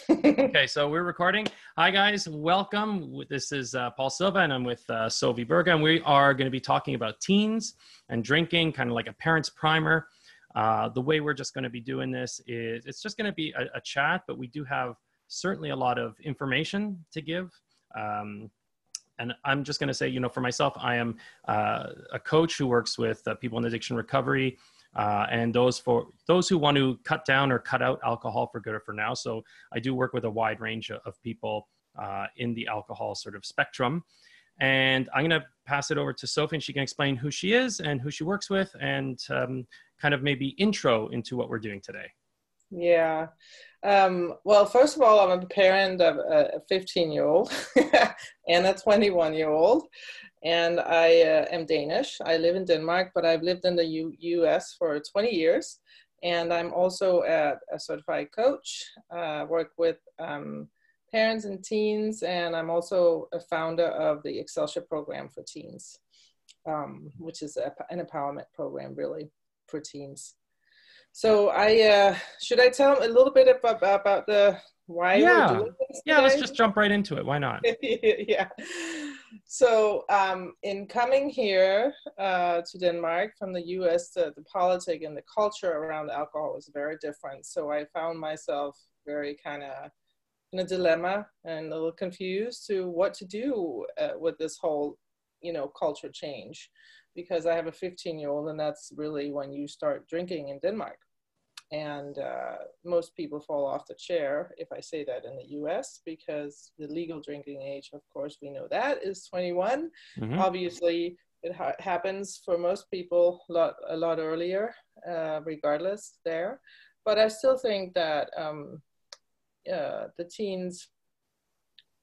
Okay, so we're recording. Hi guys, welcome. This is Paul Silva and I'm with Sofie Berga, and we are going to be talking about teens and drinking, kind of like a parent's primer. The way we're just going to be doing this is it's just going to be a chat, but we do have certainly a lot of information to give. And I'm just going to say, for myself, I am a coach who works with people in addiction recovery. And those who want to cut down or cut out alcohol for good or for now. So I do work with a wide range of people in the alcohol sort of spectrum. And I'm going to pass it over to Sofie, and she can explain who she is and who she works with, and kind of maybe intro into what we're doing today. Yeah. Well, first of all, I'm a parent of a 15-year-old and a 21-year-old. And I am Danish. I live in Denmark, but I've lived in the US for 20 years. And I'm also a certified coach, work with parents and teens. And I'm also a founder of the Excelsior program for teens, which is an empowerment program really for teens. So should I tell a little bit about the why we're doing this today? Yeah, let's just jump right into it. Why not? Yeah. So in coming here to Denmark from the US, the politics and the culture around alcohol is very different. So I found myself very kind of in a dilemma and a little confused to what to do with this whole, culture change. Because I have a 15-year-old, and that's really when you start drinking in Denmark. And most people fall off the chair, if I say that, in the US, because the legal drinking age, of course, we know that is 21. Mm-hmm. Obviously, it happens for most people a lot earlier, regardless there. But I still think that the teens,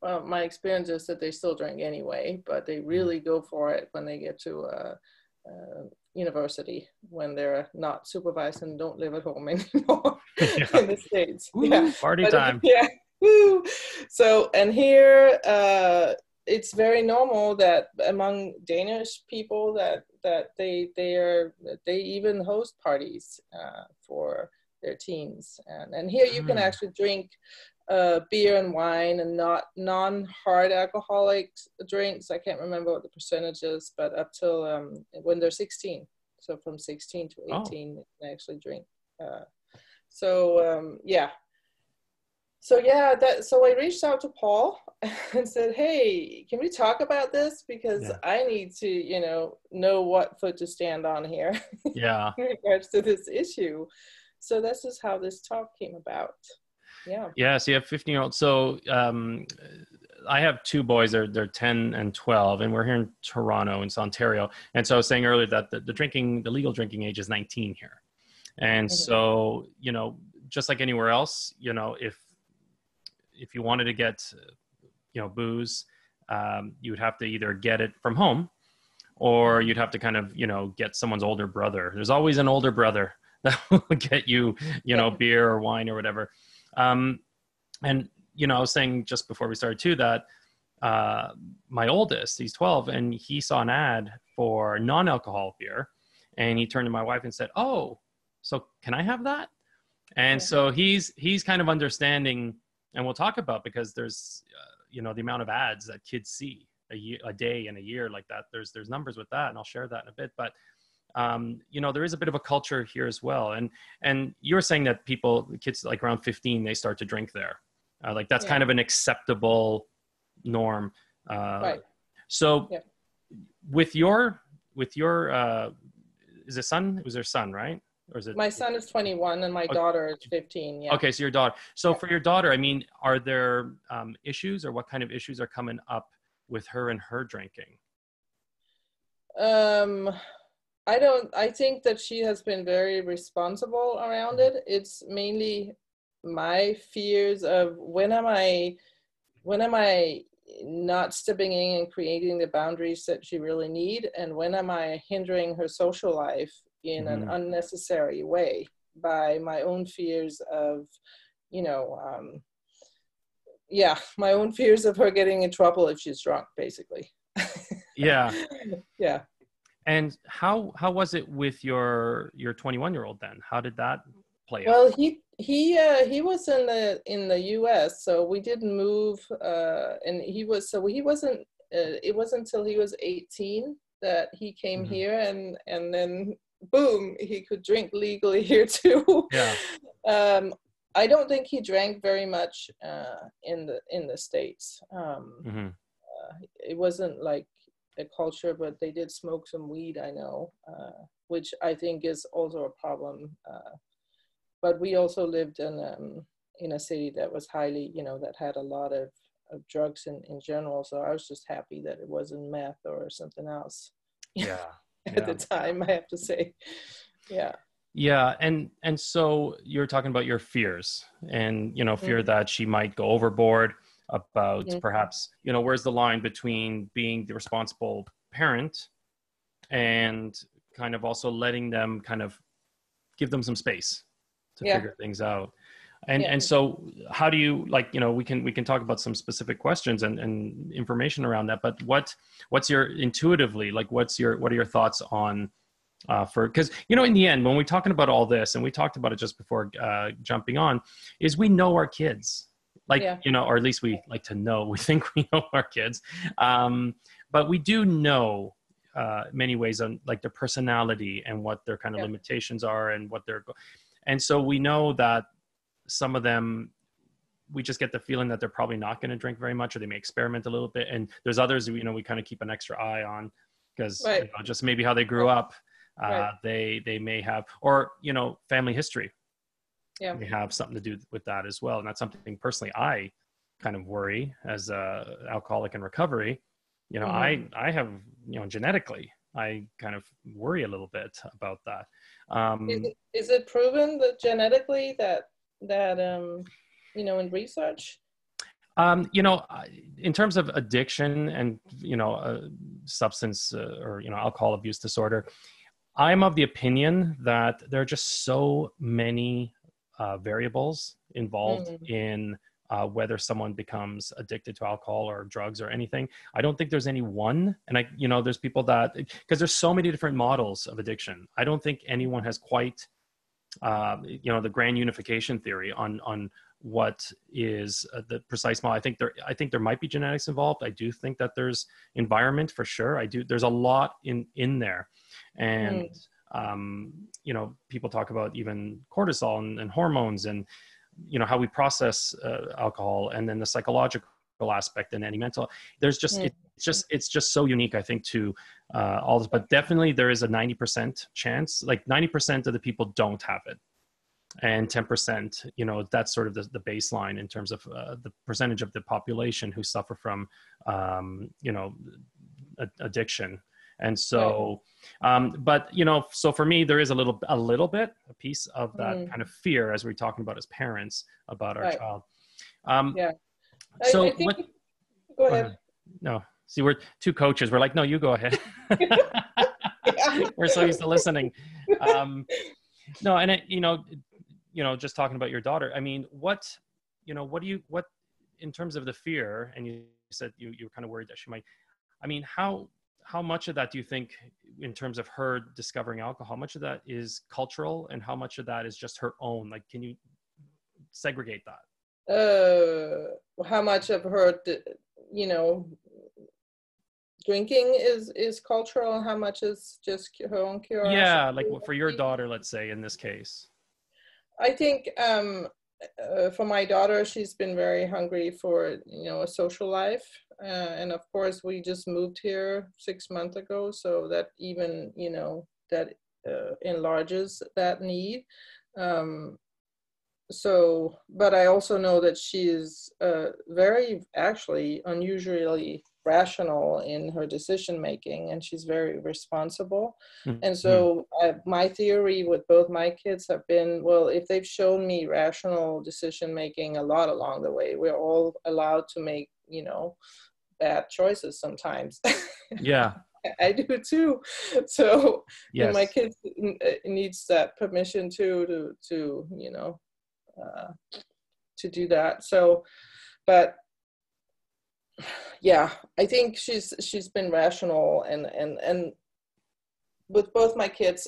well, my experience is that they still drink anyway, but they really go for it when they get to university, when they're not supervised and don't live at home anymore in the States. Woo, party time. Yeah. Woo. So, and here it's very normal that among Danish people that they even host parties for their teens, and here you can actually drink beer and wine and not non-hard alcoholic drinks. I can't remember what the percentage is, but up till when they're 16. So from 16 to 18, they can actually drink. So I reached out to Paul and said, hey, can we talk about this? Because I need to, know what foot to stand on here in regards to this issue. So this is how this talk came about. Yeah. So you have 15-year-olds. So I have two boys. They're 10 and 12, and we're here in Toronto, in Ontario. And so I was saying earlier that the legal drinking age is 19 here. And so, just like anywhere else, if you wanted to get, booze, you would have to either get it from home, or you'd have to kind of, get someone's older brother. There's always an older brother that will get you, beer or wine or whatever. And, I was saying just before we started too, that my oldest, he's 12, and he saw an ad for non-alcoholic beer, and he turned to my wife and said, oh, so can I have that? And so he's kind of understanding, and we'll talk about, because there's, the amount of ads that kids see a day and a year like that. There's numbers with that, and I'll share that in a bit. But there is a bit of a culture here as well. And you were saying that kids like around 15, they start to drink there. Like that's kind of an acceptable norm. Right. So with your, is it son? It was their son, right? Or is it? My son is 21 and my daughter is 15. Yeah. Okay. So your daughter. So for your daughter, are there issues, or what kind of issues are coming up with her and her drinking? I think that she has been very responsible around it. It's mainly my fears of when am I not stepping in and creating the boundaries that she really need, and when am I hindering her social life in an unnecessary way by my own fears of, my own fears of her getting in trouble if she's drunk, basically. Yeah. Yeah. And how was it with your 21-year-old then? How did that play out? Well, He was in the U.S., so we didn't move, and he wasn't. It wasn't until he was 18 that he came Hmm. here, and then boom, he could drink legally here too. Yeah. um, I don't think he drank very much in the States. Hmm. It wasn't like a culture, but they did smoke some weed, I know, which I think is also a problem. But we also lived in a city that was highly, that had a lot of drugs in general. So I was just happy that it wasn't meth or something else Yeah. at the Yeah. time, I have to say. Yeah. Yeah, and so you're talking about your fears, and fear Mm-hmm. that she might go overboard, about Mm-hmm. perhaps, where's the line between being the responsible parent and kind of also letting them, kind of give them some space to Yeah. figure things out. And Yeah. and so how do you, like, we can talk about some specific questions and information around that, but what's your, intuitively, like, what are your thoughts on, because in the end, when we're talking about all this, and we talked about it just before jumping on, is we know our kids, like, Yeah. or at least we like to know, we think we know our kids, but we do know many ways on, like, their personality and what their kind of Yeah. limitations are, and and so we know that some of them, we just get the feeling that they're probably not going to drink very much, or they may experiment a little bit, and there's others we kind of keep an extra eye on, because Right. just maybe how they grew up, Right. they may have, or family history Yeah. may have something to do with that as well. And that's something personally I kind of worry, as a alcoholic in recovery. Mm-hmm. I have, genetically, I kind of worry a little bit about that. Is it proven that genetically that in research? In terms of addiction and substance, or alcohol abuse disorder, I'm of the opinion that there are just so many variables involved Mm-hmm. in whether someone becomes addicted to alcohol or drugs or anything. I don't think there's any one. And there's people that, because there's so many different models of addiction. I don't think anyone has quite, the grand unification theory on what is the precise model. I think there might be genetics involved. I do think that there's environment for sure. I do. There's a lot in there. And people talk about even cortisol and hormones, and how we process alcohol, and then the psychological aspect, and any mental. There's just it's just so unique, I think, to all this. But definitely there is a 90% chance, like 90% of the people don't have it, and 10%, that's sort of the baseline in terms of the percentage of the population who suffer from addiction. And so, but so for me, there is a piece of that kind of fear, as we're talking about as parents, about our Right. child. Yeah. So I think. what? Go Go ahead. ahead. No, see, we're two coaches. We're like, no, you go ahead. Yeah. We're so used to listening. No, and just talking about your daughter. I mean, what in terms of the fear? And you said you were kind of worried that she might. I mean, how much of that do you think, in terms of her discovering alcohol, how much of that is cultural, and how much of that is just her own? Like, can you segregate that? How much of her, drinking is cultural, and how much is just her own curiosity? Yeah, like for your daughter, let's say, in this case. I think for my daughter, she's been very hungry for a social life, and of course we just moved here 6 months ago, so that even that enlarges that need. So, but I also know that she is very, actually, unusually rational in her decision making, and she's very responsible. And Mm-hmm. so, my theory with both my kids have been, well, if they've shown me rational decision making a lot along the way, we're all allowed to make, bad choices sometimes. Yeah. I do too. So, and my Yes. kids needs that permission too to do that. So, but yeah, I think she's been rational, and with both my kids,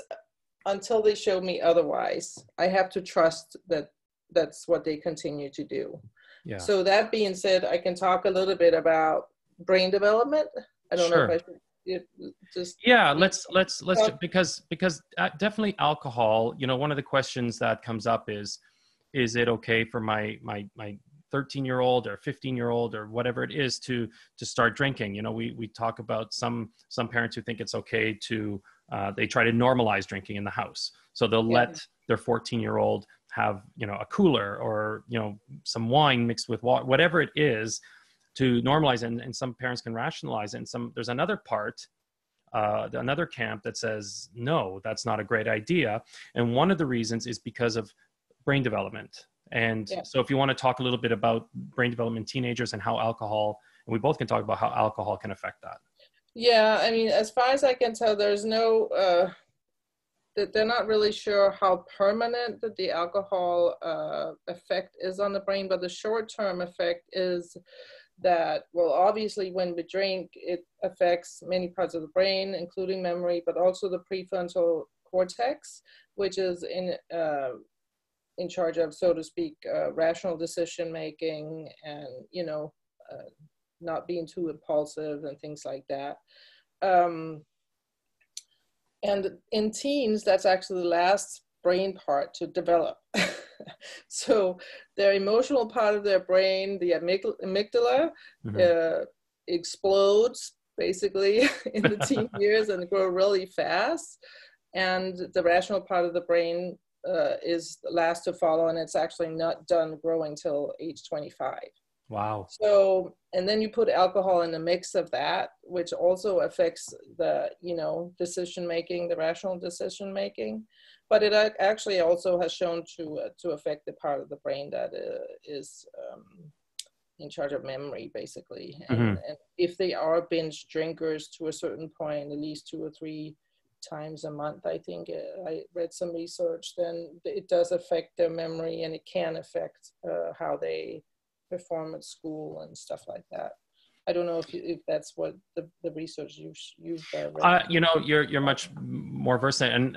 until they show me otherwise, I have to trust that that's what they continue to do. Yeah. So that being said, I can talk a little bit about brain development. I don't know if Sure. I should just. Yeah, let's because definitely alcohol. You know, one of the questions that comes up is it okay for my 13-year-old or 15-year-old or whatever it is to start drinking? You know, we talk about some parents who think it's okay to they try to normalize drinking in the house, so they'll let their 14-year-old have, you know, a cooler or, you know, some wine mixed with water, whatever it is, to normalize it. And some parents can rationalize it, and there's another part, another camp that says, no, that's not a great idea. And one of the reasons is because of brain development. And so if you want to talk a little bit about brain development in teenagers and how alcohol, and we both can talk about how alcohol can affect that. Yeah, I mean, as far as I can tell, there's no, they're not really sure how permanent that the alcohol effect is on the brain, but the short-term effect is that, well, obviously when we drink, it affects many parts of the brain, including memory, but also the prefrontal cortex, which is in charge of, so to speak, rational decision making, and, you know, not being too impulsive and things like that. And in teens, that's actually the last brain part to develop. So their emotional part of their brain, the amygdala, explodes basically in the teen years and grow really fast. And the rational part of the brain is the last to follow, and it's actually not done growing till age 25. Wow. So, and then you put alcohol in the mix of that, which also affects the, you know, decision making, the rational decision making. But it actually also has shown to affect the part of the brain that is in charge of memory, basically. And if they are binge drinkers to a certain point, at least 2 or 3 times a month, I think I read some research, then it does affect their memory, and it can affect how they perform at school and stuff like that. I don't know if that's what the research you've read. You know, you're much more versed, and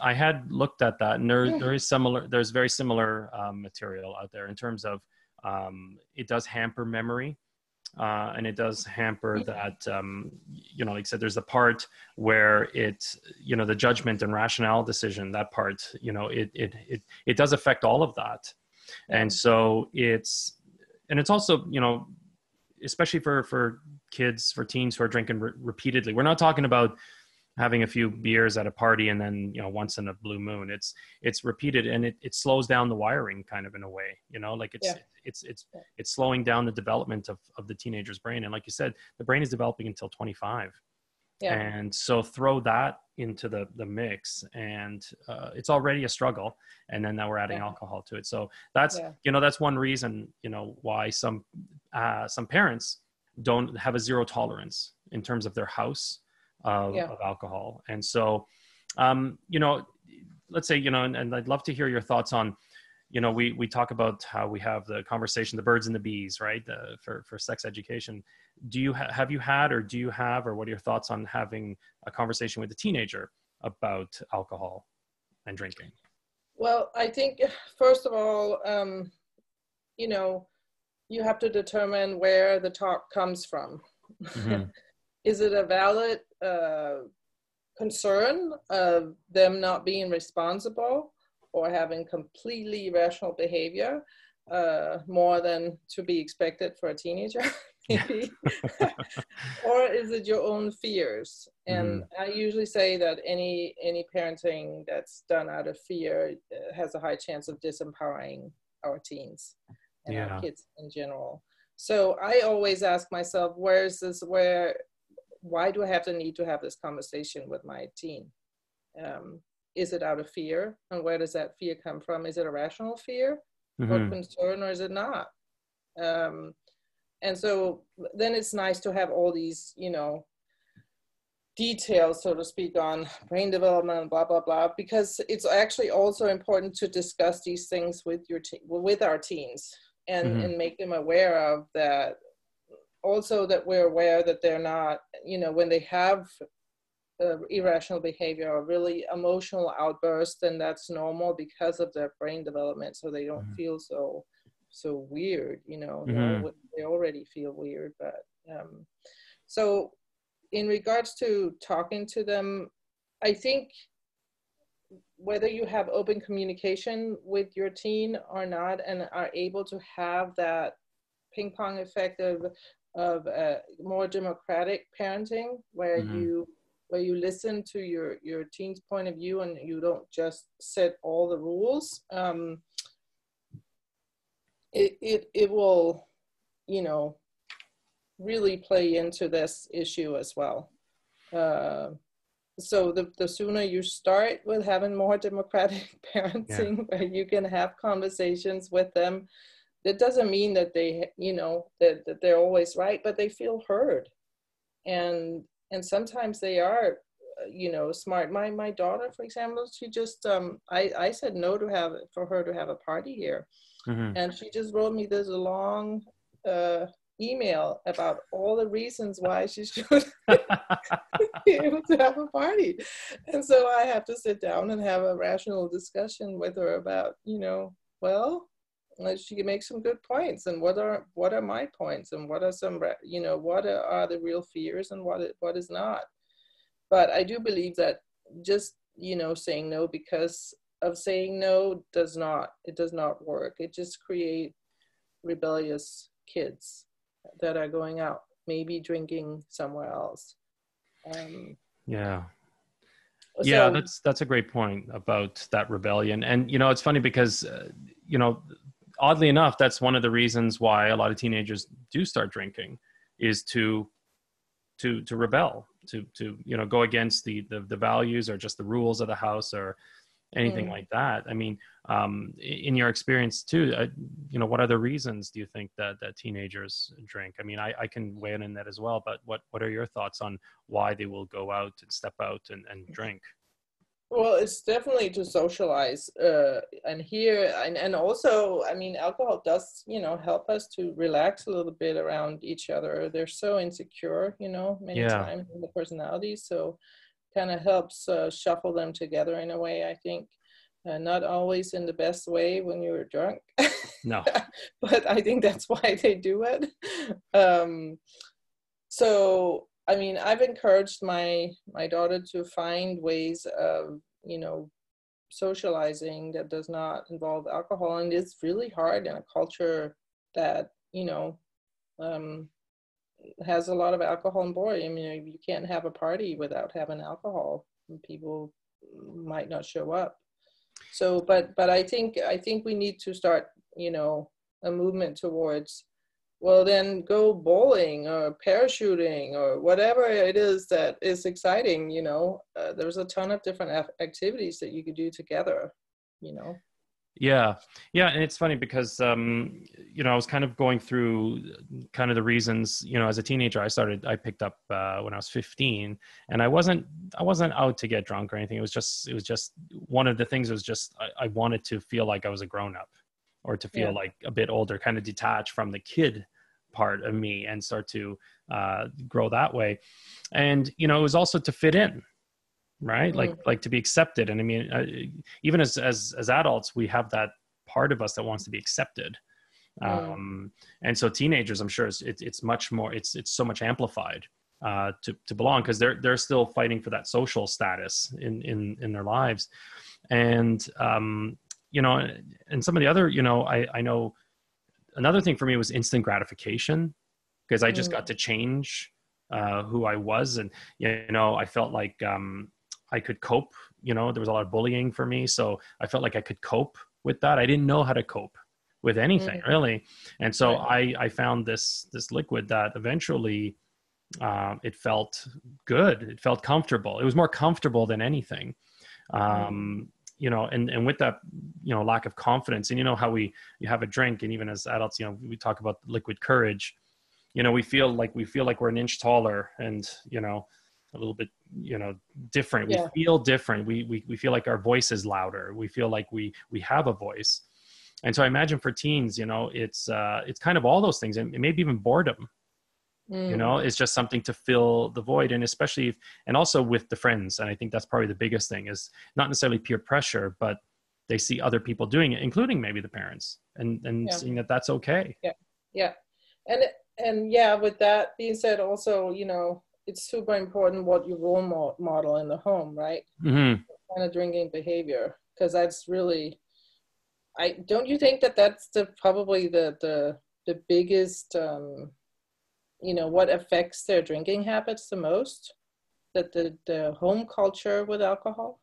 I had looked at that, and there's very similar material out there in terms of it does hamper memory, and it does hamper that, you know, like I said, there's a part where it, you know, the judgment and rationale decision, that part, you know, it does affect all of that. And so it's also, you know, especially for kids, for teens who are drinking repeatedly. We're not talking about having a few beers at a party and then, you know, once in a blue moon. It's repeated, and it slows down the wiring kind of in a way, you know, like it's slowing down the development of the teenager's brain. And like you said, the brain is developing until 25. Yeah. And so throw that into the mix, and it's already a struggle. And then now we're adding alcohol to it. So that's, you know, that's one reason, you know, why some parents don't have a zero tolerance in terms of their house of alcohol. And so, you know, let's say, you know, and I'd love to hear your thoughts on, you know, we talk about how we have the conversation, the birds and the bees, right? For sex education. Do you have you had, or do you have, or what are your thoughts on having a conversation with a teenager about alcohol and drinking? Well, I think, first of all, you know, you have to determine where the talk comes from. Is it a valid concern of them not being responsible or having completely irrational behavior, more than to be expected for a teenager, maybe? Or is it your own fears? And I usually say that any parenting that's done out of fear has a high chance of disempowering our teens and our kids in general. So I always ask myself, why do I have the need to have this conversation with my teen? Is it out of fear? And where does that fear come from? Is it a rational fear or concern, or is it not? And so then it's nice to have all these, you know, details, so to speak, on brain development, blah, blah, blah, because it's actually also important to discuss these things with with our teens and make them aware of that. Also that we're aware that they're not, you know, when they have irrational behavior or really emotional outburst, then that's normal because of their brain development. So they don't feel so weird, you know. Mm-hmm. They already feel weird, but so in regards to talking to them, I think whether you have open communication with your teen or not, and are able to have that ping pong effect of more democratic parenting, where Mm-hmm. you listen to your teen's point of view and you don't just set all the rules. It will, you know, really play into this issue as well. So the sooner you start with having more democratic Yeah. parenting, where you can have conversations with them, that doesn't mean that they, you know, that they're always right, but they feel heard. And sometimes they are, you know, smart. My daughter, for example, she just, I said no to have, for her to have a party here. Mm-hmm. And she just wrote me this long email about all the reasons why she should be able to have a party. And so I have to sit down and have a rational discussion with her about, you know, well, she can make some good points, and what are my points, and what are some, you know, what are the real fears, and what is not. But I do believe that just, you know, saying no because of saying no does not work. It just creates rebellious kids that are going out, maybe drinking somewhere else. Yeah. Yeah, So that's a great point about that rebellion. And you know, it's funny because you know, oddly enough, that's one of the reasons why a lot of teenagers do start drinking, is to rebel, to you know, go against the values or just the rules of the house or anything like that. I mean, in your experience too, you know, what other reasons do you think that teenagers drink? I mean, I can weigh in that as well, but what are your thoughts on why they will go out and step out and drink? well, it's definitely to socialize, and here, and also, I mean, alcohol does, you know, help us to relax a little bit around each other. They're so insecure, you know, many Yeah. times in the personalities, so kind of helps shuffle them together in a way, I think. Not always in the best way when you're drunk, No. but I think that's why they do it. So I mean, I've encouraged my daughter to find ways of, you know, socializing that does not involve alcohol, and it's really hard in a culture that, you know, um, has a lot of alcohol on board. I mean, you can't have a party without having alcohol. People might not show up. So, but I think we need to start, you know, a movement towards, well, then go bowling or parachuting or whatever it is that is exciting. You know, there's a ton of different activities that you could do together. You know. Yeah. Yeah. And it's funny because, you know, I was kind of going through kind of the reasons, you know, as a teenager, I picked up when I was 15, and I wasn't out to get drunk or anything. It was just one of the things was just, I wanted to feel like I was a grown up, or to feel Yeah. like a bit older, kind of detached from the kid part of me and start to grow that way. And, you know, it was also to fit in, right? Like to be accepted. And I mean, even as adults, we have that part of us that wants to be accepted. Mm. And so teenagers, I'm sure it's much more, it's so much amplified to belong, because they're still fighting for that social status in their lives. And you know, and some of the other, you know, I know another thing for me was instant gratification, because I just got to change who I was. And, you know, I felt like I could cope. You know, there was a lot of bullying for me, so I felt like I could cope with that. I didn't know how to cope with anything really. And so Right. I found this liquid that eventually it felt good. It felt comfortable. It was more comfortable than anything. You know, and with that, you know, lack of confidence, and you know how you have a drink, and even as adults, you know, we talk about liquid courage. You know, we feel like we're an inch taller, and, you know, a little bit, you know, different. We Yeah. feel different. We feel like our voice is louder. We feel like we have a voice. And so I imagine for teens, you know, it's kind of all those things, and maybe even boredom. You know, it's just something to fill the void. And especially and also with the friends. And I think that's probably the biggest thing, is not necessarily peer pressure, but they see other people doing it, including maybe the parents, and Yeah. seeing that that's okay. Yeah. Yeah. And yeah, with that being said, also, you know, it's super important what you role model in the home, right? Mm-hmm. Kind of drinking behavior, because that's really, I don't you think that that's probably the biggest, you know, what affects their drinking habits the most, that the home culture with alcohol.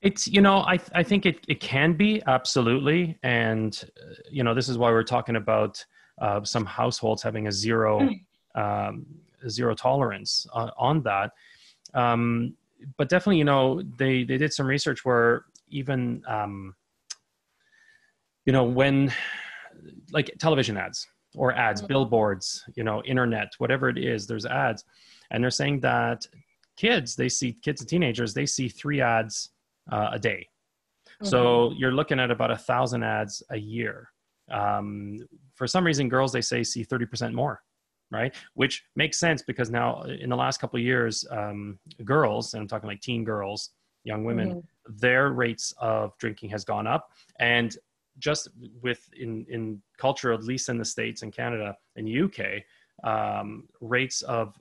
It's, you know, I think it can be, absolutely. And, you know, this is why we're talking about some households having a um, zero tolerance on that. But definitely, you know, they did some research where even, you know, when like television ads or ads, billboards, you know, internet, whatever it is, there's ads. And they're saying that kids and teenagers, they see 3 ads a day. So you're looking at about 1,000 ads a year. For some reason, girls, they say, see 30% more, right? Which makes sense, because now in the last couple of years, girls, and I'm talking like teen girls, young women, their rates of drinking has gone up. And just with in culture, at least in the States and Canada and UK, rates of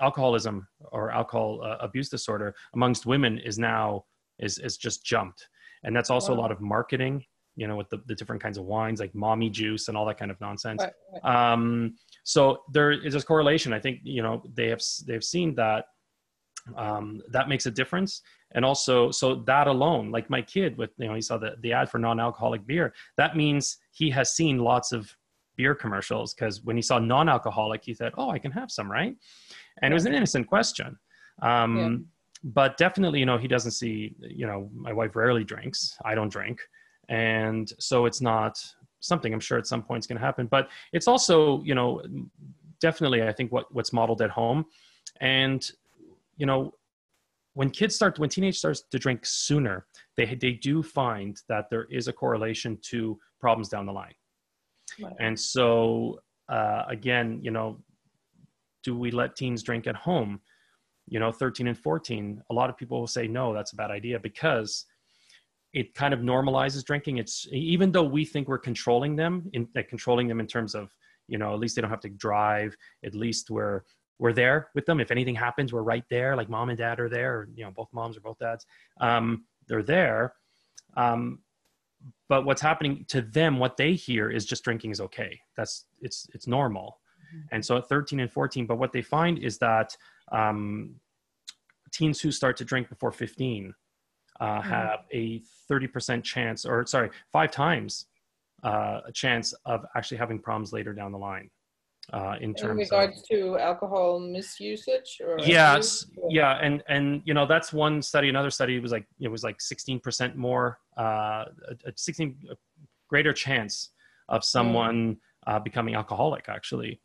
alcoholism or alcohol abuse disorder amongst women is just jumped. And that's also a lot of marketing, you know, with the different kinds of wines like mommy juice and all that kind of nonsense. So there is this correlation. I think, you know, they've seen that that makes a difference. And also, so that alone, like my kid with, you know, he saw the ad for non-alcoholic beer. That means he has seen lots of beer commercials, because when he saw non-alcoholic, he said, oh, I can have some, right? And it was an innocent question. But definitely, you know, he doesn't see, you know, my wife rarely drinks. I don't drink. And so it's not something I'm sure at some point is going to happen. But it's also, you know, definitely, I think what's modeled at home. And, you know, when teenage starts to drink sooner, they do find that there is a correlation to problems down the line. And so, again, you know, do we let teens drink at home? You know, 13 and 14, a lot of people will say, no, that's a bad idea, because it kind of normalizes drinking. It's, even though we think we're controlling them in terms of, you know, at least they don't have to drive. At least we're there with them. If anything happens, we're right there. Like mom and dad are there, or, you know, both moms or both dads. They're there. But what's happening to them, what they hear is just drinking is okay. It's normal. And so at 13 and 14, but what they find is that teens who start to drink before 15 have a 30% chance, or sorry, 5 times a chance of actually having problems later down the line. In regards to alcohol misusage or yes, abuse? Yeah, and you know, that's one study. Another study was like, it was like 16% more, a 16 greater chance of someone becoming alcoholic, actually.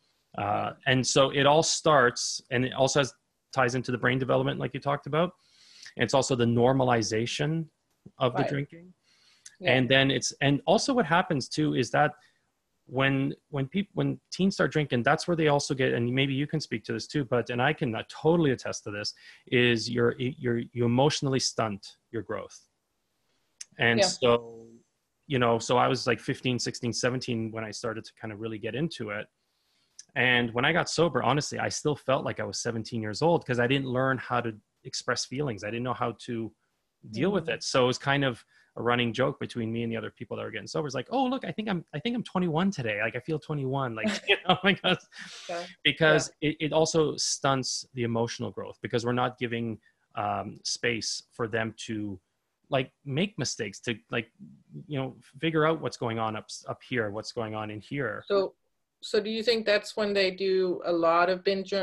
And so it all starts, and it also ties into the brain development, like you talked about. And it's also the normalization of the drinking. And then and also what happens too is that when teens start drinking, that's where they also get, and maybe you can speak to this too, and I can totally attest to this, is you emotionally stunt your growth. And so, you know, so I was like 15, 16, 17 when I started to kind of really get into it. And when I got sober, honestly, I still felt like I was 17 years old, because I didn't learn how to express feelings. I didn't know how to deal with it. So it was kind of a running joke between me and the other people that were getting sober. It's like, oh, look, I think I'm 21 today. Like, I feel 21. Like, you know, because it also stunts the emotional growth, because we're not giving space for them to like make mistakes, to like, you know, figure out what's going on up here, what's going on in here. So do you think that's when they do a lot of binge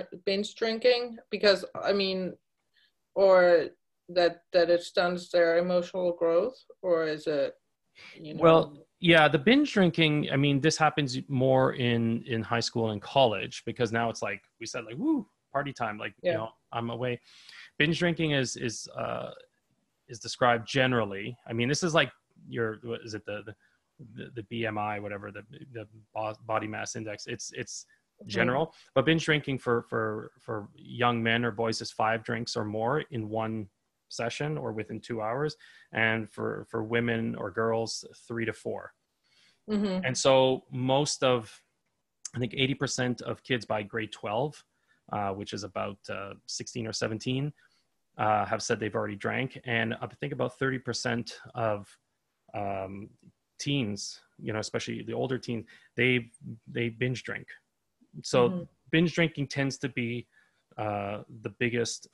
drinking? Because I mean, or that it stunts their emotional growth, or is it, you know? Well, yeah, the binge drinking, I mean, this happens more in high school and college, because now it's like we said, like, woo, party time, like, you know, I'm away. Binge drinking is described generally. I mean, this is like the BMI, whatever, the body mass index. It's general, but binge drinking for young men or boys is 5 drinks or more in one session or within 2 hours, and for women or girls 3 to 4. And so most of, I think 80% of kids by grade 12, which is about 16 or 17, have said they've already drank. And I think about 30% of teens, especially the older teens, they binge drink. So binge drinking tends to be the biggest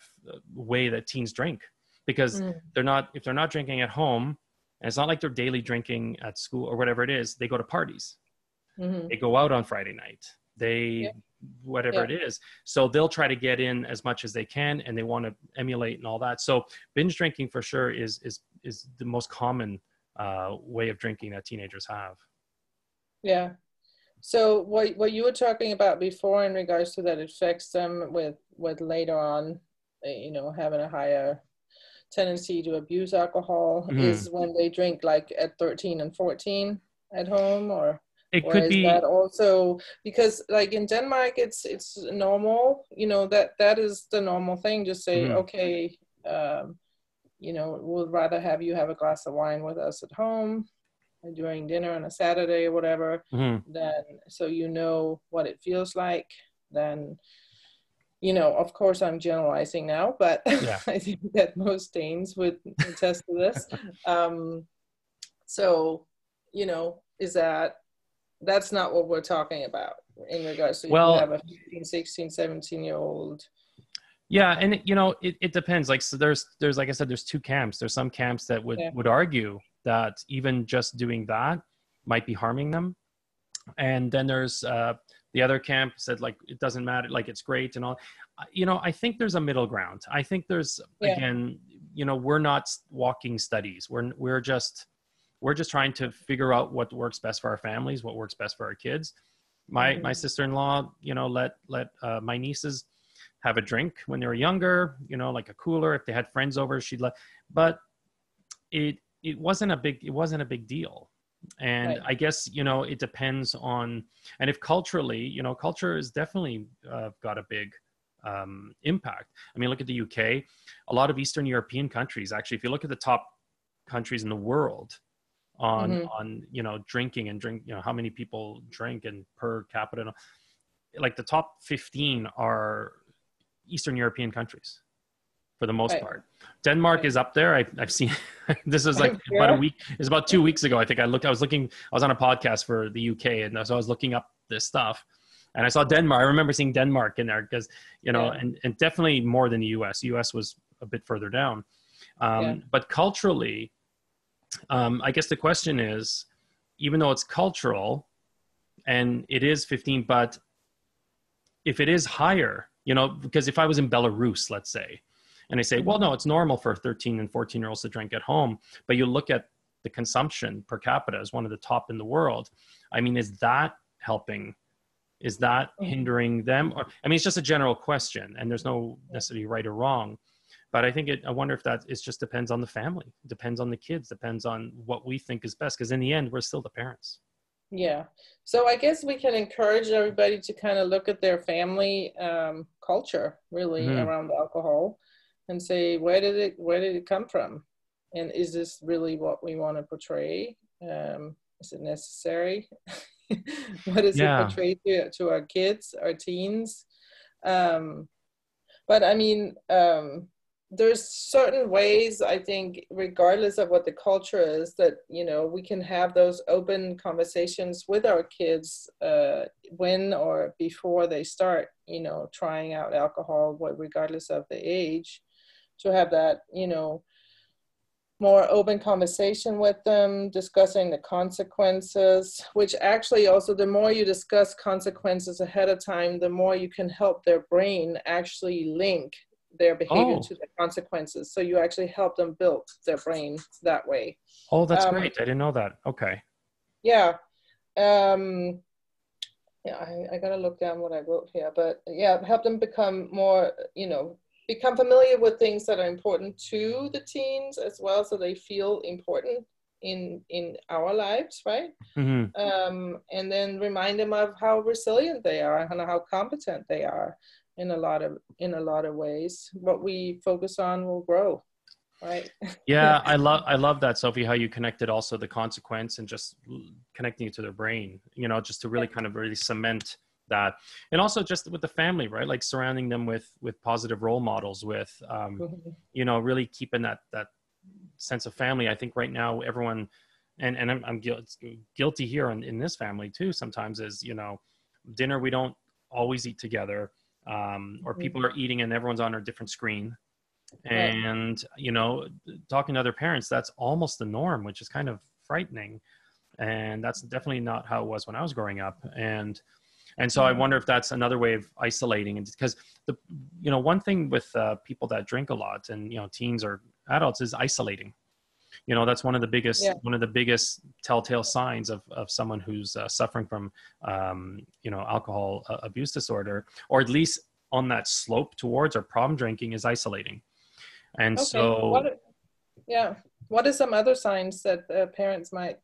way that teens drink, because if they're not drinking at home, and it's not like they're daily drinking at school or whatever it is, they go to parties. They go out on Friday night. Whatever it is. So they'll try to get in as much as they can, and they want to emulate and all that. So binge drinking for sure is the most common way of drinking that teenagers have. Yeah. So what you were talking about before in regards to that affects them with later on, having a higher tendency to abuse alcohol is when they drink like at 13 and 14 at home, or could be that also, because like in Denmark it's normal, that is the normal thing. Just say, okay, we'd rather have you have a glass of wine with us at home during dinner on a Saturday or whatever, then so what it feels like, then of course I'm generalizing now, but I think that most Danes would attest to this. So that's not what we're talking about in regards to, you have a 15, 16, 17-year-old. Yeah, and it depends. Like, so there's like I said, there's 2 camps. There's some camps that would argue that even just doing that might be harming them, and then there's the other camp said like it doesn't matter, like it's great and all. I think there's a middle ground. I think there's again, we're not walking studies. We're just trying to figure out what works best for our families, what works best for our kids. My sister-in-law, let my nieces have a drink when they were younger, like a cooler. If they had friends over, she'd let, but it wasn't a big deal. And I guess, it depends on, and if culturally, culture is definitely got a big impact. I mean, look at the UK, a lot of Eastern European countries, actually, if you look at the top countries in the world on drinking and how many people drink and per capita, like the top 15 are Eastern European countries for the most part. Denmark is up there. I've seen, this is like about 2 weeks ago. I think I was on a podcast for the UK, and so I was looking up this stuff, and I saw Denmark. I remember seeing Denmark in there because, and definitely more than the US. US was a bit further down. But culturally, I guess the question is, even though it's cultural and it is 15, but if it is higher, because if I was in Belarus, let's say, and they say, well, no, it's normal for 13 and 14-year-olds to drink at home, but you look at the consumption per capita as one of the top in the world. I mean, is that helping? Is that hindering them? Or, I mean, it's just a general question, and there's no necessarily right or wrong. But I think I wonder if that it just depends on the family, depends on the kids, depends on what we think is best. Because in the end, we're still the parents. Yeah. So I guess we can encourage everybody to kind of look at their family culture really around alcohol and say, where did it come from? And is this really what we want to portray? Is it necessary? What is it portrayed to our kids, our teens? But I mean, there's certain ways, I think, regardless of what the culture is, that, we can have those open conversations with our kids when or before they start, trying out alcohol, regardless of the age, to have that, more open conversation with them, discussing the consequences, which actually also, the more you discuss consequences ahead of time, the more you can help their brain actually link their behavior to the consequences. So you actually help them build their brain that way. Oh, that's great. I didn't know that. Okay. Yeah. I gotta look down what I wrote here, but help them become more, become familiar with things that are important to the teens as well, so they feel important in our lives, right? Mm-hmm. And then remind them of how resilient they are and how competent they are in a lot of ways. What we focus on will grow, right? Yeah, I love that, Sophie, how you connected also the consequence and just connecting it to their brain, just to really kind of really cement that. And also just with the family, right? Like surrounding them with positive role models, with really keeping that sense of family. I think right now everyone, and I'm guilty here in this family too sometimes, is dinner we don't always eat together, or people are eating and everyone's on a different screen. Right. And talking to other parents, that's almost the norm, which is kind of frightening. And that's definitely not how it was when I was growing up. And so I wonder if that's another way of isolating. And because one thing with people that drink a lot, and teens or adults, is isolating. That's one of the biggest telltale signs of someone who's suffering from alcohol abuse disorder, or at least on that slope towards or problem drinking, is isolating. And Okay. so, What are some other signs that parents might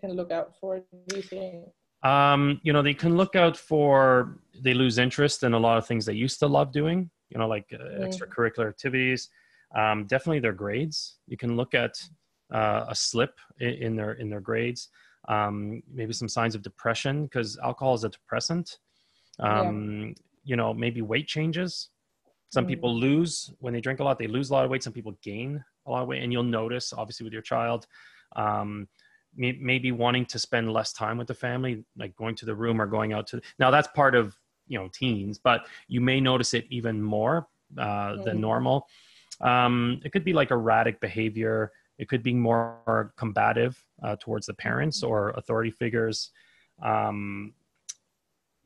can look out for, do you think? they can look out for, they lose interest in a lot of things they used to love doing, like extracurricular activities. Definitely their grades. You can look at a slip in their grades. Maybe some signs of depression, because alcohol is a depressant. Maybe weight changes. Some people lose when they drink a lot. They lose a lot of weight. Some people gain a lot of weight, and you'll notice, obviously, with your child, maybe wanting to spend less time with the family, like going to the room or going out to. Now that's part of teens, but you may notice it even more than normal. It could be like erratic behavior. It could be more combative towards the parents or authority figures.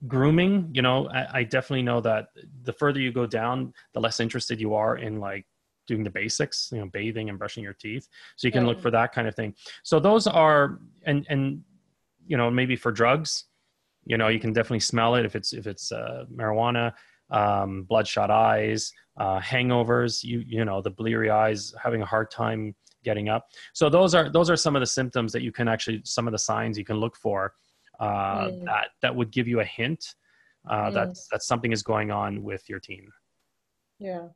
Grooming, I definitely know that the further you go down, the less interested you are in like doing the basics, bathing and brushing your teeth. So you can look for that kind of thing. So those are, and maybe for drugs, you can definitely smell it if it's marijuana, bloodshot eyes, hangovers, the bleary eyes, having a hard time getting up. So those are some of the symptoms that you can actually, some of the signs you can look for. That would give you a hint that something is going on with your teen. Yeah,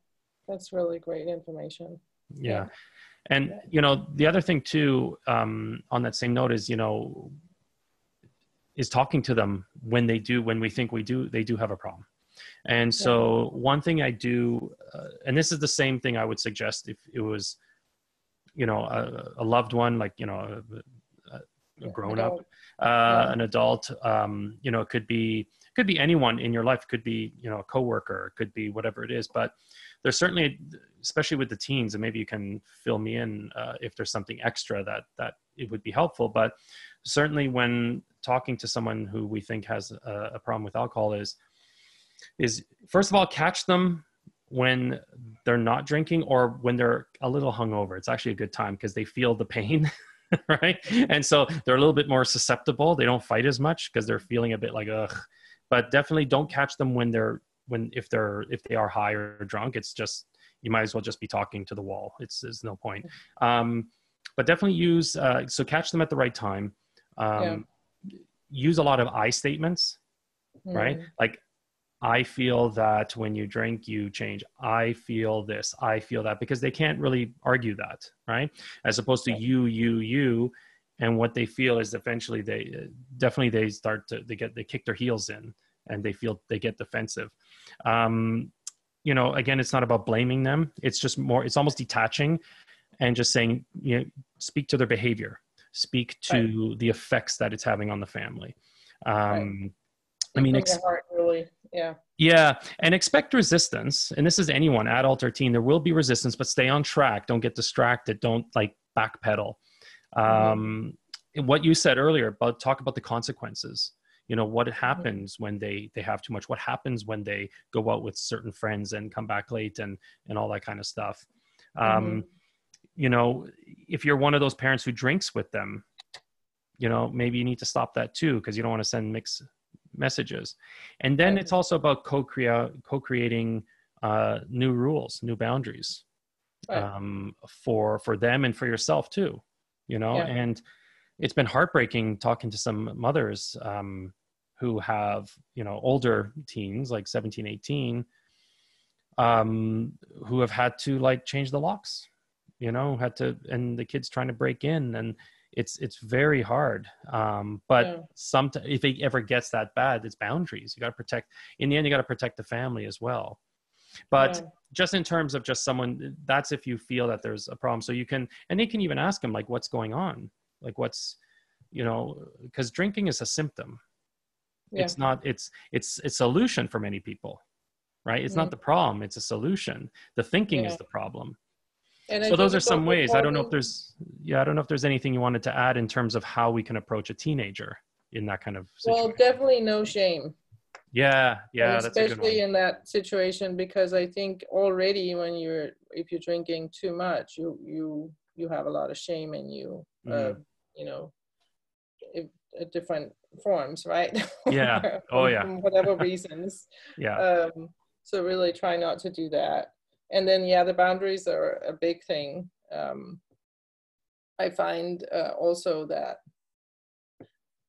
that's really great information. Yeah. And the other thing too, on that same note, is is talking to them when we think they do have a problem. And so one thing I do, and this is the same thing I would suggest if it was a loved one, like a grown up, an adult, it could be anyone in your life. It could be, a coworker, it could be whatever it is, but there's certainly, especially with the teens, and maybe you can fill me in if there's something extra that it would be helpful. But certainly when talking to someone who we think has a problem with alcohol, is first of all, catch them when they're not drinking or when they're a little hungover. It's actually a good time because they feel the pain. Right. And so they're a little bit more susceptible. They don't fight as much because they're feeling a bit like, ugh, but definitely don't catch them if they are high or drunk. It's just, you might as well just be talking to the wall. There's no point. But definitely use, so catch them at the right time. Use a lot of I statements, right? Like, I feel that when you drink, you change. I feel this, I feel that, because they can't really argue that, right? As opposed to you, and what they feel is eventually they kick their heels in and they get defensive. Again, it's not about blaming them. It's just it's almost detaching and just saying, speak to their behavior, speak to the effects that it's having on the family. I mean, your heart, really. Yeah. And expect resistance. And this is anyone, adult or teen, there will be resistance, but stay on track. Don't get distracted. Don't backpedal. What you said earlier talk about the consequences. What happens when they have too much, what happens when they go out with certain friends and come back late and all that kind of stuff. If you're one of those parents who drinks with them, maybe you need to stop that too, because you don't want to send mixed messages. And then it's also about co-creating new rules, new boundaries for them and for yourself too. you know, Yeah. and it's been heartbreaking talking to some mothers who have, you know, older teens, like 17, 18, who have had to like change the locks, you know, had to, and the kids trying to break in, and it's very hard. But Yeah. sometimes if it ever gets that bad, it's boundaries. You got to protect, in the end, you got to protect the family as well. But Yeah. just in terms of just someone, that's if you feel that there's a problem. So you can, and they can even ask them like, what's going on? Like what's, you know, because drinking is a symptom. Yeah. It's not, it's a solution for many people, right? It's not Mm. the problem, it's a solution. The thinking is Yeah. the problem. And I So think those are it's some also ways. I don't know if important. there's, yeah, I don't know if there's anything you wanted to add in terms of how we can approach a teenager in that kind of Well, situation. definitely no shame. Yeah, And yeah, that's a good especially one. in that situation, because I think already when if you're drinking too much, you have a lot of shame in you, Mm. you know, if, different forms, right? Yeah. Oh yeah. From whatever reasons. Yeah. Um, so really try not to do that. And then, yeah, the boundaries are a big thing. I find also that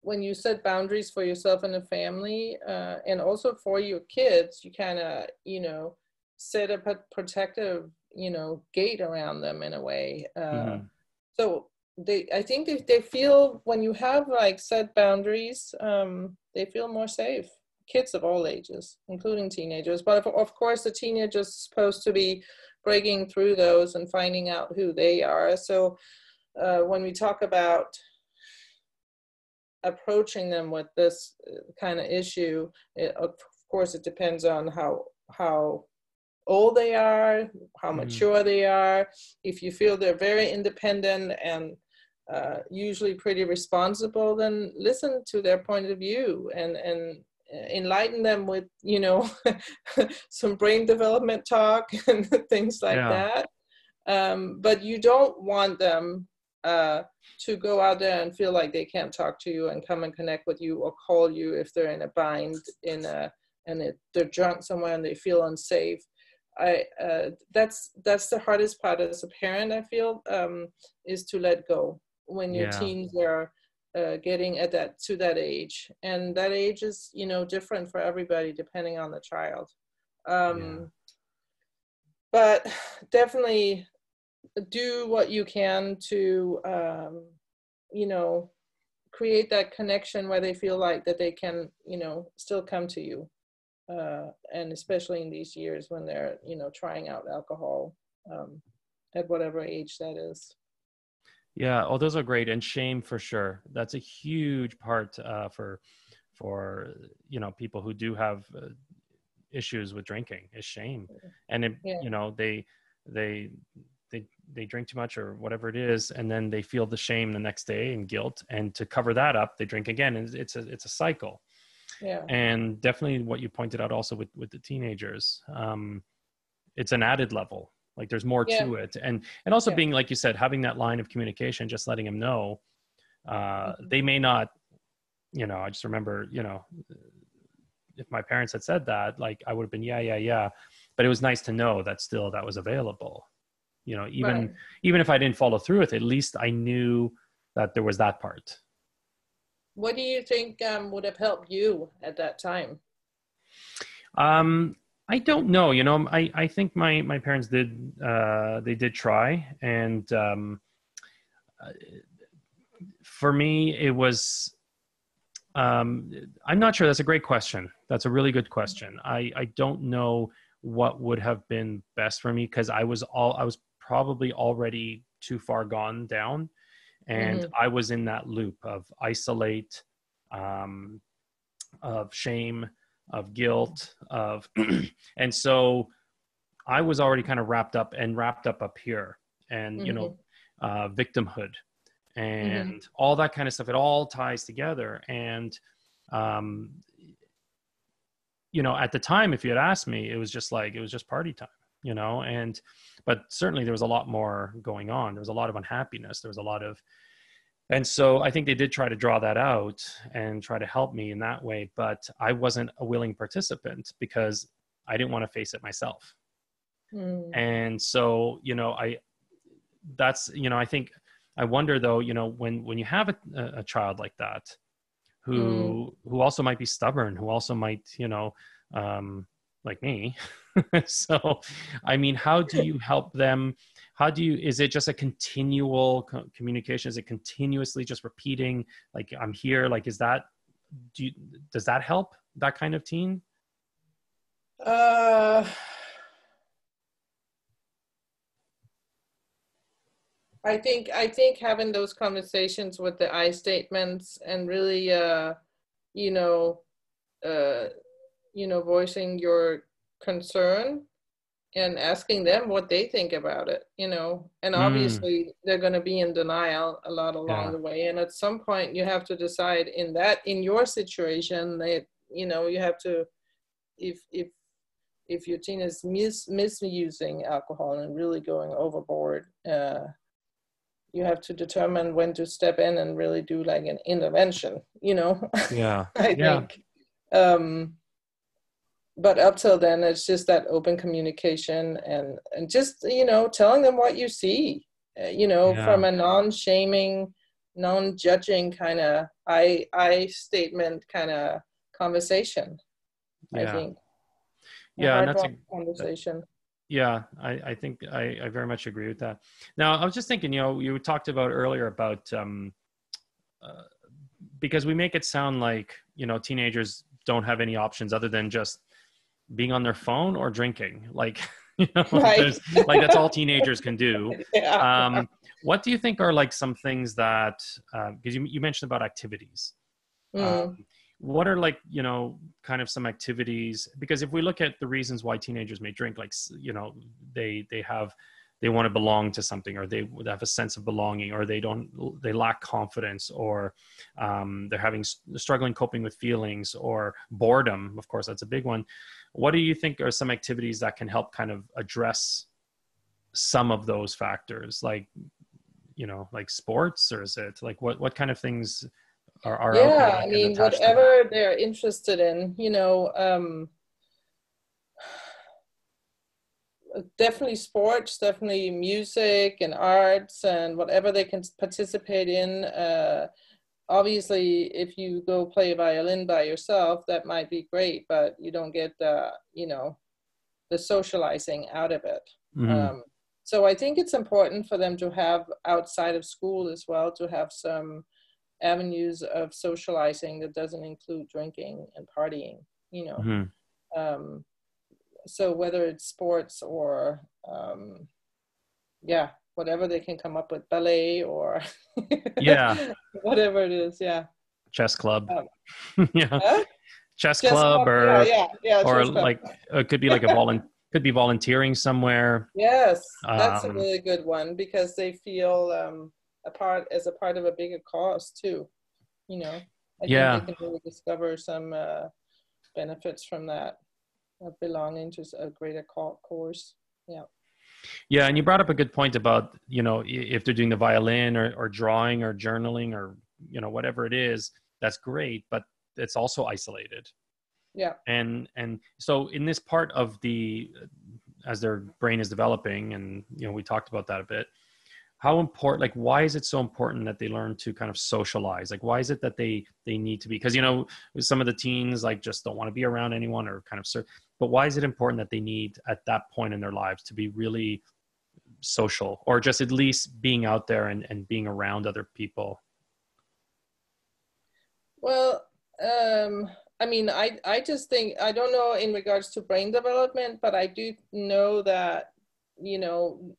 when you set boundaries for yourself and the family, and also for your kids, you kind of, you know, set a protective, you know, gate around them in a way. Hmm. So I think if they feel, when you have like set boundaries, they feel more safe. Kids of all ages, including teenagers. But of course, the teenagers are supposed to be breaking through those and finding out who they are. So when we talk about approaching them with this kind of issue, of course it depends on how old they are, how Hmm. mature they are. If you feel they're very independent and usually pretty responsible, then listen to their point of view and enlighten them with, you know, some brain development talk and things like Yeah. that. But you don't want them to go out there and feel like they can't talk to you and come and connect with you or call you if they're in a bind, they're drunk somewhere and they feel unsafe. That's the hardest part as a parent, I feel, is to let go when your Yeah. teens are getting at that age, and that age is, you know, different for everybody depending on the child. Yeah. But definitely do what you can to you know, create that connection where they feel like that they can, you know, still come to you, and especially in these years when they're, you know, trying out alcohol, um, at whatever age that is. Yeah. Oh, those are great. And shame for sure. That's a huge part for, you know, people who do have issues with drinking is shame. And it, Yeah. you know, they, they drink too much or whatever it is, and then they feel the shame the next day and guilt. And to cover that up, they drink again. And it's a cycle. Yeah. And definitely what you pointed out also with the teenagers, it's an added level. Like there's more Yeah. to it. And also Yeah. being, like you said, having that line of communication, just letting them know, Mhm. they may not, you know, I just remember, you know, if my parents had said that, like I would have been, yeah, yeah, yeah. But it was nice to know that still that was available. You know, Right. even if I didn't follow through with it, at least I knew that there was that part. What do you think would have helped you at that time? Um, I don't know. You know, I think my parents did they did try, and for me it was I'm not sure. That's a great question. That's a really good question. I don't know what would have been best for me because I was probably already too far gone down, and Mm-hmm. I was in that loop of isolate, um, of shame, of guilt, of and so I was already kind of wrapped up here, and you Mm-hmm. know, victimhood Mm-hmm. and all that kind of stuff. It all ties together, and um, you know, at the time, if you had asked me, it was just like it was just party time, you know, and but certainly there was a lot more going on. There was a lot of unhappiness. There was a lot of and so I think they did try to draw that out and try to help me in that way, but I wasn't a willing participant because I didn't want to face it myself. Mm-hmm. And so, you know, I that's, you know, I think I wonder though, you know, when you have a child like that, Mm. who also might be stubborn, who also might, you know, like me. So, I mean, how do you help them? How do you, is it just a continual communication? Is it continuously just repeating, like, I'm here? Like, is that, does that help that kind of teen? Uh, I think having those conversations with the I statements and really, you know, uh, voicing your concern and asking them what they think about it, and Mm, obviously they're going to be in denial a lot along yeah, the way. And at some point you have to decide in your situation that, you have to, if your teen is misusing alcohol and really going overboard, you have to determine when to step in and really do like an intervention, yeah, I yeah, think. Um, but up till then, it's just that open communication and just, telling them what you see, from yeah, a non-shaming, non-judging kind of I statement kind of conversation, I yeah, think. A yeah. And hard conversation. yeah, I think I very much agree with that. Now, I was just thinking, you know, you talked about earlier about, uh, because we make it sound like, you know, teenagers don't have any options other than just being on their phone or drinking. Like, you know, Right. there's like, that's all teenagers can do. Yeah. What do you think are like some things that, because you mentioned about activities. Mm. Um, what are like, you know, kind of some activities? Because if we look at the reasons why teenagers may drink, like, you know, they want to belong to something, or they have a sense of belonging, or they lack confidence, or they're struggling coping with feelings, or boredom. Of course, that's a big one. What do you think are some activities that can help kind of address some of those factors, like, you know, like sports, or is it like what kind of things are out there Yeah, I that can mean, attach to that? whatever they're interested in, definitely sports, definitely music and arts and whatever they can participate in. Obviously, if you go play violin by yourself, that might be great, but you don't get the socializing out of it. Mm-hmm. So I think it's important for them to have outside of school as well, to have some avenues of socializing that doesn't include drinking and partying, you know. Mm-hmm. Um, so whether it's sports or yeah, whatever they can come up with, ballet or Yeah, whatever it is, yeah. chess club. um, Yeah, huh? chess Chess club, club, yeah, yeah, yeah, or chess club. like it could be like could be volunteering somewhere. Yes, that's a Um, really good one because they feel a part of a bigger cause too, you know. I think they yeah, can really discover some benefits from that, of belonging to a greater cause. Yeah. yeah, and you brought up a good point about, you know, if they're doing the violin, or drawing, or journaling, or, you know, whatever it is, that's great, but it's also isolated. Yeah. And so in this part of the, as their brain is developing, and, you know, we talked about that a bit, how important, like, why is it so important that they learn to kind of socialize? Like, why is it that they need to be, because, you know, some of the teens like just don't want to be around anyone, or kind of, but why is it important that they need at that point in their lives to be really social, or just at least being out there and being around other people? Well, I mean, I just think, I don't know in regards to brain development, but I do know that, you know,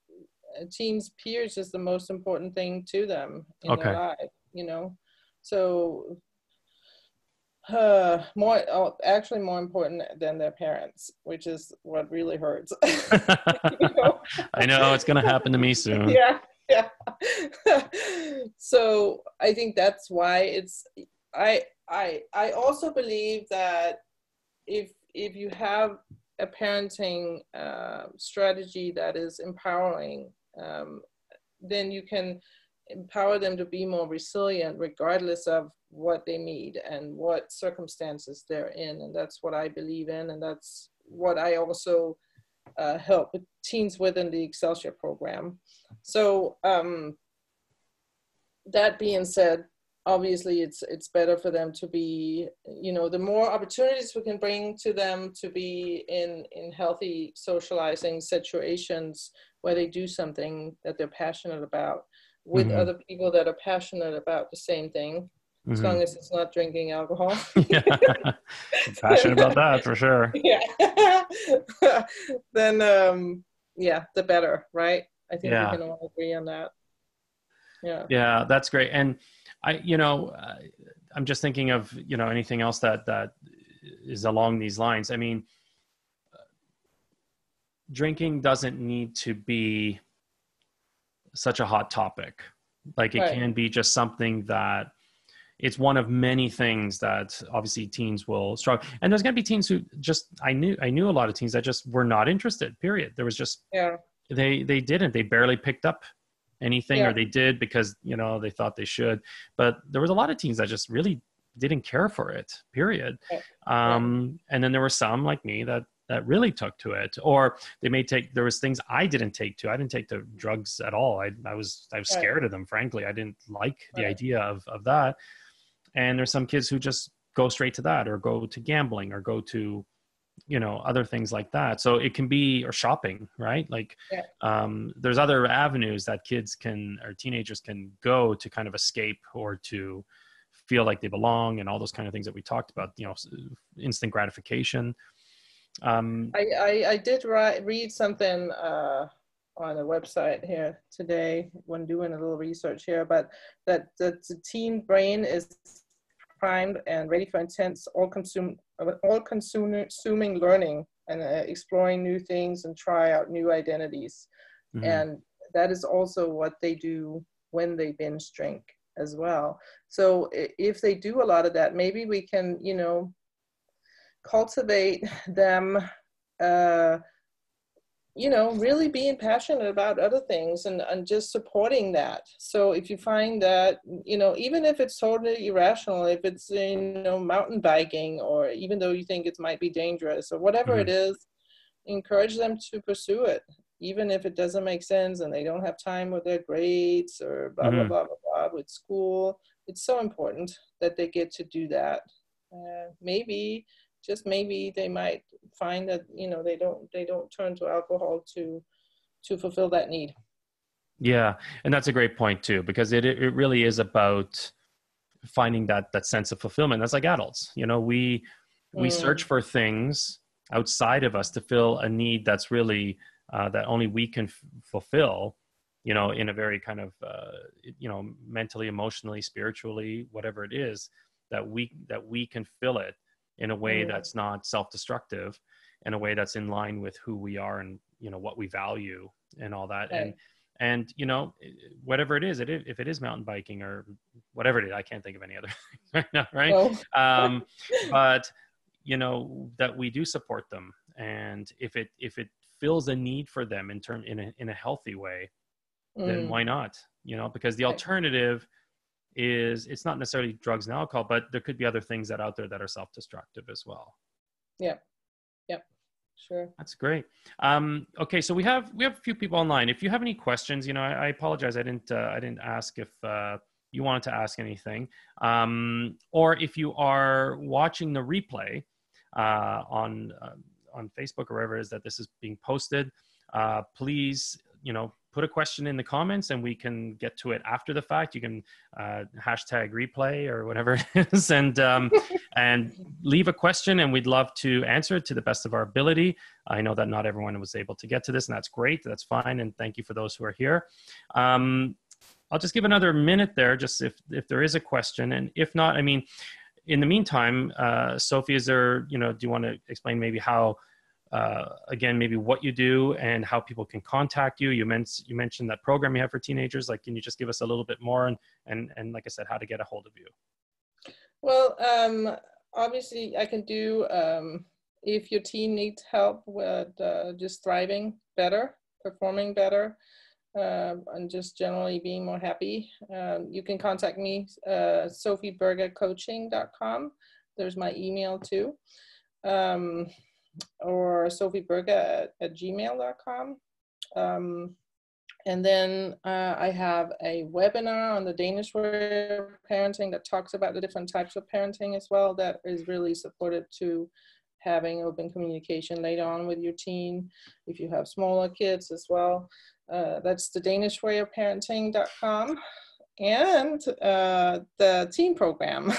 teens' peers is the most important thing to them in their Okay. life, you know. So actually more important than their parents, which is what really hurts. You know? I know it's going to happen to me soon. Yeah, yeah. So I think that's why I also believe that if you have a parenting strategy that is empowering, then you can empower them to be more resilient regardless of what they need and what circumstances they're in. And that's what I believe in, and that's what I also help teens within the Excelsior program. So that being said, obviously it's better for them to be, the more opportunities we can bring to them to be in healthy socializing situations where they do something that they're passionate about with Mm-hmm. other people that are passionate about the same thing, as Mm-hmm. long as it's not drinking alcohol. Yeah. I'm passionate about that for sure. Yeah. Then yeah, the better, right? I think we Yeah. can all agree on that. Yeah. Yeah, that's great. And I'm just thinking of, anything else that is along these lines. I mean, drinking doesn't need to be such a hot topic. Like it Right. can be just something that it's one of many things that obviously teens will struggle. And there's going to be teens who just, I knew a lot of teens that just were not interested, period. There was just, Yeah. they barely picked up anything, or Yeah. they did because, they thought they should. But there was a lot of teens that just really didn't care for it, period. Right. Right. And then there were some like me that really took to it, or they may take, there was things I didn't take to. I didn't take to drugs at all. I was Right. scared of them, frankly. I didn't like the Right. idea of that. And there's some kids who just go straight to that, or go to gambling, or go to, other things like that. So it can be, or shopping, right? Like, Yeah. there's other avenues that kids or teenagers can go to kind of escape, or to feel like they belong, and all those kind of things that we talked about, instant gratification. I did read something on a website here today when doing a little research here, but that the teen brain is primed and ready for intense, all-consuming learning and exploring new things and try out new identities. Mhm. And that is also what they do when they binge drink as well. So if they do a lot of that, maybe we can, cultivate them, really being passionate about other things and just supporting that. So if you find that, even if it's totally irrational, if it's, mountain biking, or even though you think it might be dangerous or whatever it Mhm. is, encourage them to pursue it, even if it doesn't make sense and they don't have time with their grades or blah, blah, Mhm. blah, blah, blah with school. It's so important that they get to do that. Maybe, just maybe, they might find that, they don't turn to alcohol to fulfill that need. Yeah, and that's a great point too, because it really is about finding that sense of fulfillment. That's like adults. We search Mm, for things outside of us to fill a need that's really that only we can fulfill. In a very kind of mentally, emotionally, spiritually, whatever it is, that we can fill it in a way mm, that's not self-destructive, in a way that's in line with who we are, and what we value, and all that. and right. and whatever it is, if it is mountain biking or whatever it is, I can't think of any other things right now, right? No. But that we do support them, and if it fills a need for them in a healthy way, then Mm, why not? Because the right. alternative is, it's not necessarily drugs and alcohol, but there could be other things that out there that are self-destructive as well. Yeah. Yeah. Sure. That's great. Okay, so we have a few people online. If you have any questions, I apologize. I didn't ask if you wanted to ask anything, or if you are watching the replay on Facebook or wherever it is that this is being posted, please put a question in the comments, and we can get to it after the fact. You can hashtag replay or whatever it is, and leave a question, and we'd love to answer it to the best of our ability. I know that not everyone was able to get to this, and that's great. That's fine. And thank you for those who are here. I'll just give another minute there, just if there is a question. And if not, I mean, in the meantime, Sofie, is there, do you want to explain maybe how, again, maybe what you do and how people can contact you? You mentioned that program you have for teenagers. Like, can you just give us a little bit more, and like I said, how to get a hold of you? Well, obviously I can do, if your teen needs help with just thriving better, performing better, and just generally being more happy, you can contact me, SofieBergaCoaching.com. There's my email too, or SofieBerga at gmail.com. And then I have a webinar on the Danish way of parenting that talks about the different types of parenting as well, that is really supportive to having open communication later on with your teen, if you have smaller kids as well. That's the Danish way of parenting.com. And the teen program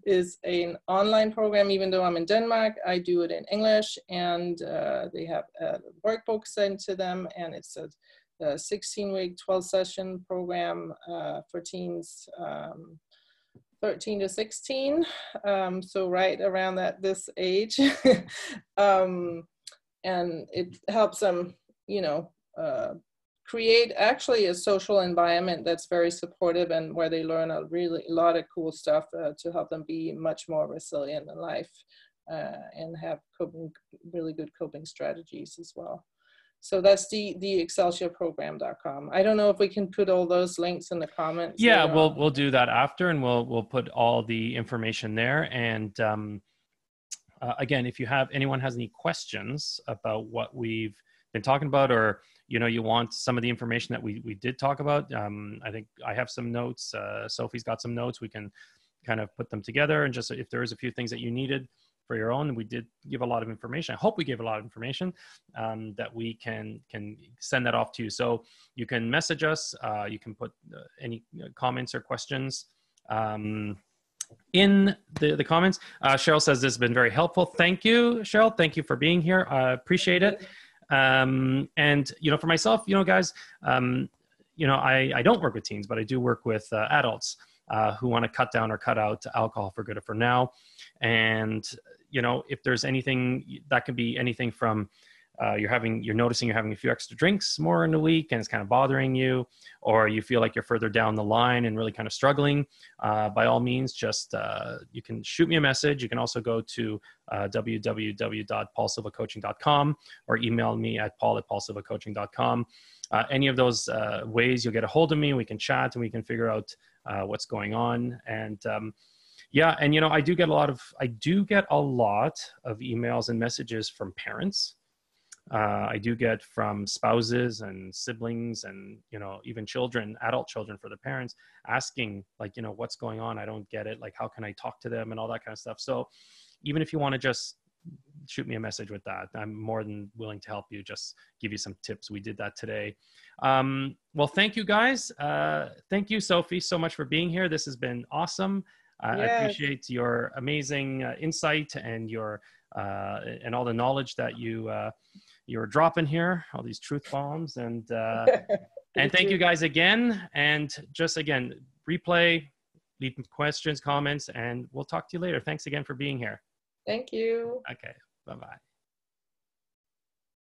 is an online program. Even though I'm in Denmark, I do it in English, and they have a workbook sent to them, and it's a 16-week, 12-session program for teens 13 to 16, so right around this age. And it helps them, you know, create actually a social environment that's very supportive, and where they learn a lot of cool stuff to help them be much more resilient in life, and have really good coping strategies as well. So that's the ExcelsiorProgram.com. I don't know if we can put all those links in the comments. Yeah, we'll do that after, and we'll put all the information there. And again, if anyone has any questions about what we've been talking about, or you want some of the information that we did talk about, I think I have some notes. Sophie's got some notes. We can kind of put them together, and just if there is a few things that you needed for your own, we did give a lot of information. I hope we gave a lot of information that we can send that off to you. So you can message us. You can put any comments or questions in the comments. Cheryl says this has been very helpful. Thank you, Cheryl. Thank you for being here. I appreciate it. And for myself, guys, I don't work with teens, but I do work with adults who want to cut down or cut out alcohol for good or for now. And if there's anything, that could be anything from you're noticing you're having a few extra drinks more in a week and it's kind of bothering you, or you feel like you're further down the line and really kind of struggling, by all means, just you can shoot me a message. You can also go to www.paulsilvacoaching.com or email me at paul@paulsilvacoaching.com. Any of those ways, you'll get a hold of me. We can chat and we can figure out what's going on. And yeah, and I do get a lot of emails and messages from parents. I do get from spouses and siblings and, even children, adult children, for the parents, asking like, what's going on? I don't get it. Like, how can I talk to them and all that kind of stuff. So even if you want to just shoot me a message with that, I'm more than willing to help you, just give you some tips. We did that today. Well, thank you guys. Thank you, Sophie, so much for being here. This has been awesome. Yes. I appreciate your amazing insight and your and all the knowledge that you're dropping here, all these truth bombs. And and thank you guys again. And just again, replay, leave questions, comments, and we'll talk to you later. Thanks again for being here. Thank you. Okay. Bye-bye.